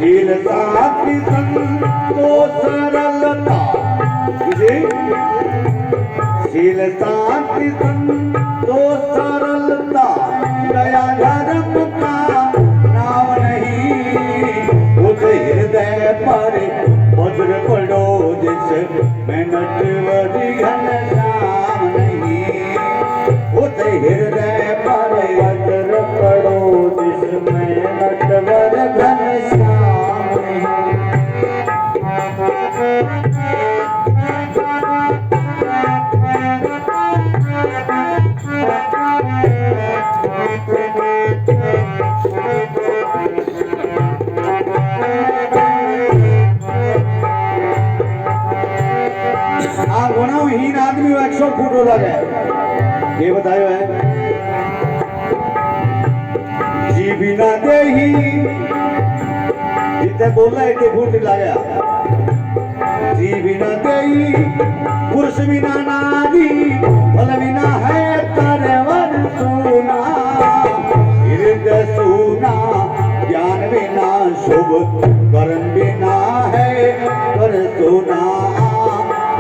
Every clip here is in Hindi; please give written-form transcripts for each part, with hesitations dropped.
शीलता की तो सरलता, शीलता की तो सरलता, दया धर्म का नाम नहीं। उस हृदय पर वज्र पड़ो जिस में नटवर घनश्याम नहीं। उस हृदय पर वज्र पड़ो जिसमें नटवर घनश्याम नहीं। गुणहीन आदमी 100 फुट हो लगे, ये बतायो है। जी बिना दे ही जितने बोला है कि फुट लगे। जी बिना दे ही पुरुष बिना नारी, फल बिना है तरवर सोना। हृदय सोना ज्ञान बिना शुभ, कर्म बिना है कर सोना।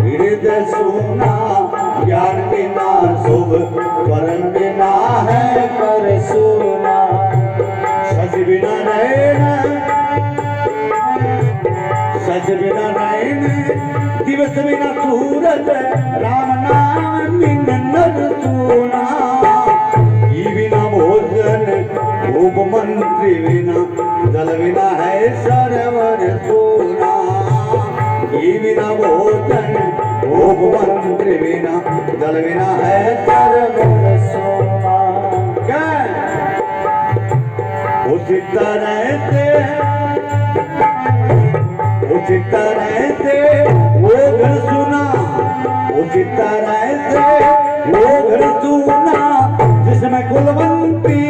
हृदय सोना ज्ञान बिना शुभ, कर्म बिना है कर सोना। सच बिना नयन, सच बिना नयन, दिवस बिना सूरज, राम नाम बिन नर सोना। ये बिना भोजन भोग मंत्री बिना, जल बिना है सरवर सोना। ये बिना भोजन भोग मंत्र बिना, जल बिना है सरवर सोना। क्या उसी तरह से, उसी तरह से वो घर सुना, उसी तरह से वो घर सुना जिसमें कुलवंती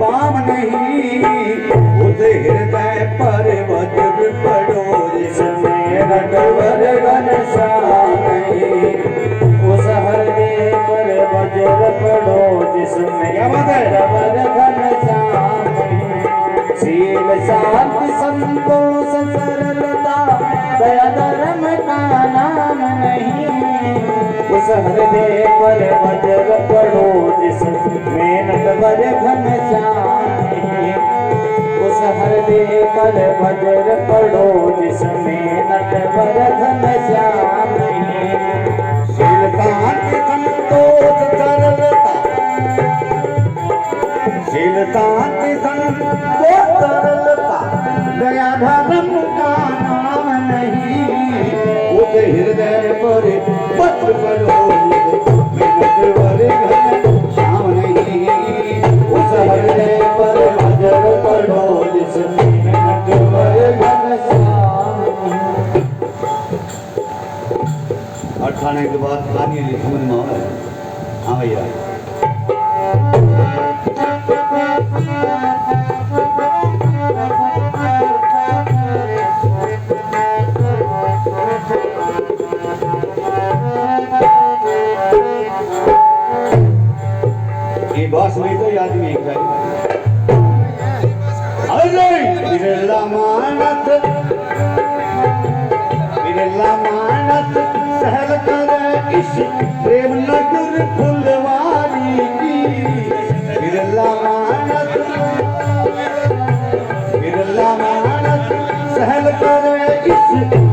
बाम नहीं। उस हृदय पर वज्र पड़ो जिसमें नटवर घनश्याम नहीं। उस हृदय पर वज्र पड़ो जिसमें नटवर घनश्याम नहीं। शील शांति संतोष सरलता, दया धर्म का नाम नहीं। उस हृदय पर वज्र पड़ो जिसमें नटवर घनश्याम नहीं। उस हृदय पर वज्र पड़ो जिसमें नटवर घनश्याम नहीं। शीलता की संतोष सरलता, शीलता की संतोष सरलता, दया धर्म का नाम नहीं। उस हृदय पर वज्र पड़ो नटवर घनश्याम नहीं। उस हृदय पर वज्र पड़ो जिसमें नटवर घनश्याम नहीं। अठाने के बाद कहानी समझ में आवे। हाँ भैया, ये बस में तो याद नहीं है। अरे बिरला मानस, बिरला मानस सहल कर इस प्रेम नगर फुलवारी की। बिरला मानस, बिरला मानस सहल कर इस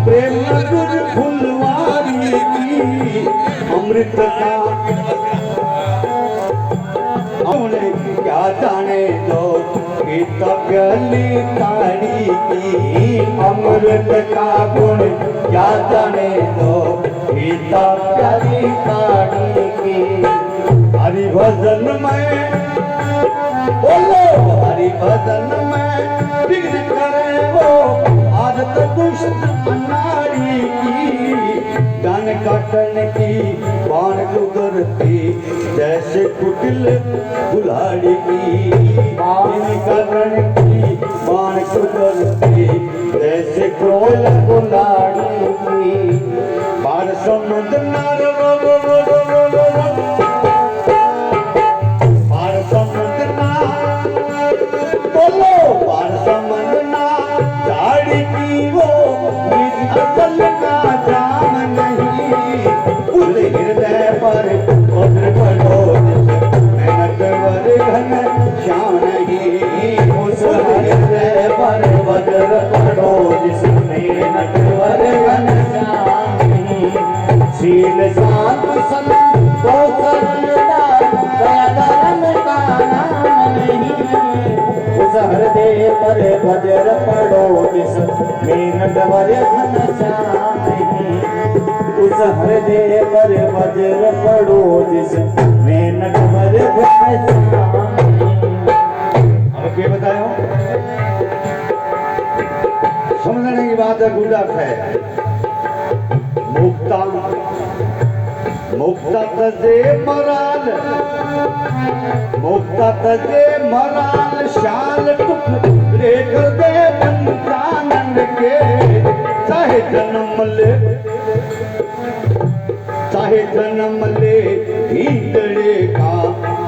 प्रेम नगर फुलवारी की। अमृत का क्या जाने दो प्याली ताड़ी की। अमृत का गुण क्या जाने दो प्याली ताड़ी की। हरि भजन में बोलो, हरि भजन में विघ्न करे वो आदत दुष्ट अनाड़ी की। ज्ञान काटन की बाण गुजरती जैसे कुटिल गुलाड़ी की। बाण काटन की बाण गुजरती जैसे कुटिल गुलाड़ी की। पार समुद्र नार पार समुद्र ना बोलो, पार समुद्र ना वज्र पढ़ो जिसमें नटवर घनश्यामी शील शांत संतोष सरलता दया धर्म का नाम नहीं उस हृदय पर वज्र पढ़ो जिसमें नटवर घनश्यामी उस हृदय पर वज्र पढ़ो जिसमें नटवर घनश्यामी। अब क्या बताया समझने की बात है। गुडक है मुक्ता मुक्ता तजे मराल मुक्ता तजे मराल शाल टुकड़े कर दे पंचानन के चाहे जन्म ले हींदड़े का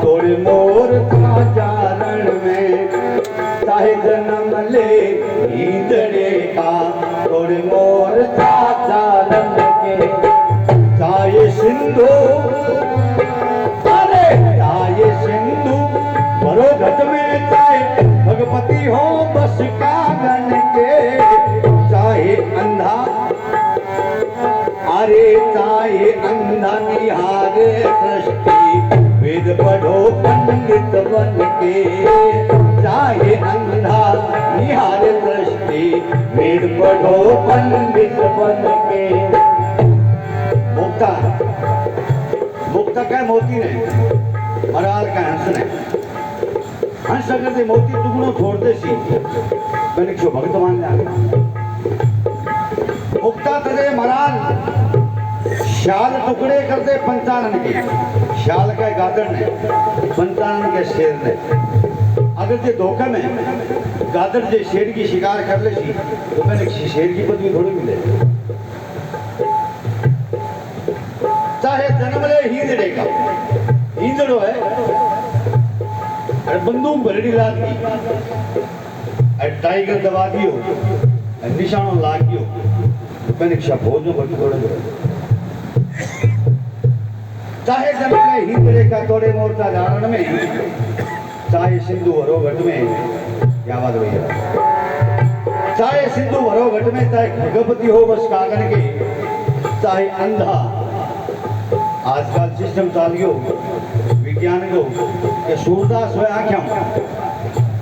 तोड़े मोर का चारण में चाहे जन्म ले हींदड़े का तोड़े मोर का चारण के चाहे सिंधु अरे चाहे सिंधु भरो घट में चाहे भगवती हो बस कागन के चाहे अंधा अरे चाहे अंधा निहारे सृष्टि वेद पढ़ो पंडित बन के चाहे अंधा निहारे सृष्टि वेद पढ़ो पंडित बन के। मुक्ता मुक्ता क्या मोती ने मराल का हंस ने हंस अगर दे मोती टुकड़ों छोड़ दे सी मैंने क्यों भगत मान लिया मुक्ता तरे मराल शाल टुकड़े कर दे पंचानन के शाल का गादड़ ने पंचानन के शेर ने अगर जे धोखे में गादड़ जे शेर की शिकार कर ले सी तो मैंने शेर की पदवी थोड़ी मिले चाहे जन्म ले हींदड़े का हींदड़ो है अरे बंदूक भरड़ी लाद की अरे टाइगर दबा दियो निशानों लाग दियो मैंने भोजों पर थोड़े चाहे जन्म में हींदड़े का तोड़े मोर्चा धारण में चाहे सिंधु वरोघट में क्या बात भैया चाहे सिंधु वरोघट में चाहे भगवती हो बस कागन के चाहे अंधा आजकल सिस्टम चालियो विज्ञान को कि सूरदास हुए आंखें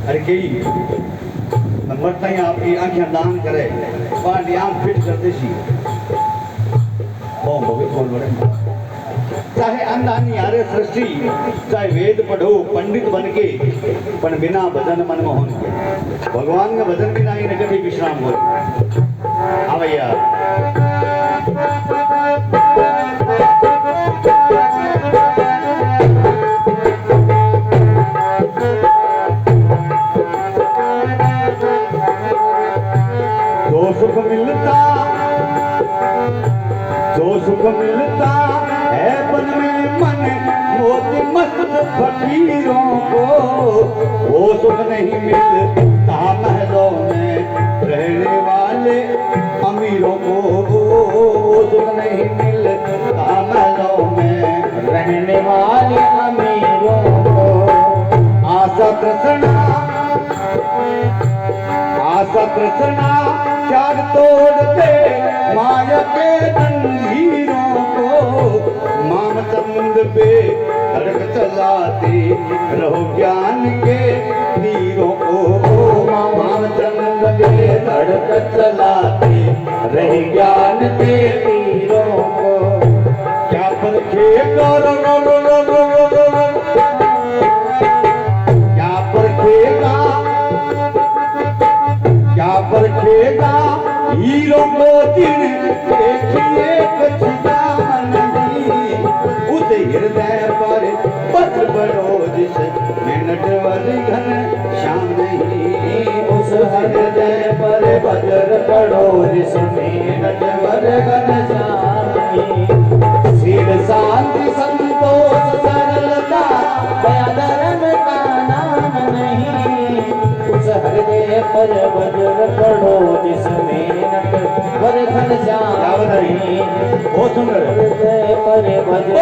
अरे कई मरता ही आपकी आंखें दान करे पानी आंख फिट कर दे सी कौन बड़े चाहे अंधा निहारे सृष्टि चाहे वेद पढ़ो पंडित बन के पर बिना भजन मनमोहन के भगवान का भजन बिना ही न कभी विश्राम हो। हाँ भैया जो सुख मिलता है बन में मन मोती मस्त फकीरों को वो सुख नहीं मिलता महलों में रहने वाले अमीरों को वो सुख नहीं मिलता महलों में रहने वाले अमीरों को आशा तृष्णा त्याग तोड़ दे माया के जंजीरों को माम चंद पे धड़क चलाते रहो ज्ञान के तीरों को माम चंद पे धड़क चलाते रहे ज्ञान के तीरों को क्या परखे क्या परखेगा हीरो को दिन देखिए उस हृदय पर पत्र पड़ो जिस मिनट वाली घन श्याम नहीं उस हृदय पर वज्र पढ़ो जिसमें नटवर घनश्यामी शील शांति संतोष सरलता दया धर्म का नाम नहीं उस हृदय पर वज्र पढ़ो जिसमें नटवर घनश्यामी बहुत सुंदर हृदय पर वज्र